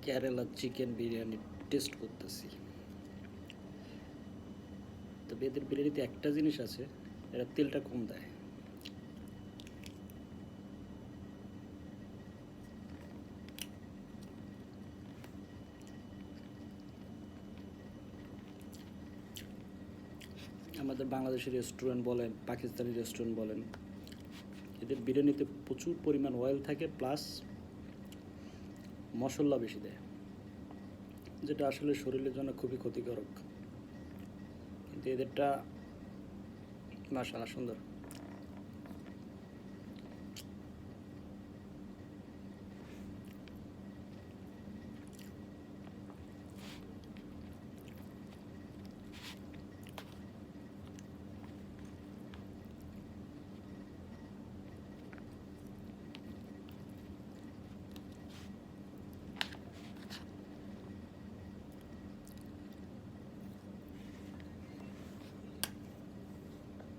Kerala chicken biryani test করতেছি। তবে এদের বিরিয়ানিতে একটা জিনিস আছে, এরা তেলটা কম দেয়। আমাদের বাংলাদেশের রেস্টুরেন্ট বলেন, পাকিস্তানি রেস্টুরেন্ট বলেন, এদের বিরিয়ানিতে প্রচুর পরিমাণ অয়েল থাকে, প্লাস মশলা বেশি দেয়, যেটা আসলে শরীরের জন্য খুবই ক্ষতিকারক। কিন্তু এদেরটা মাশাআল্লাহ সুন্দর।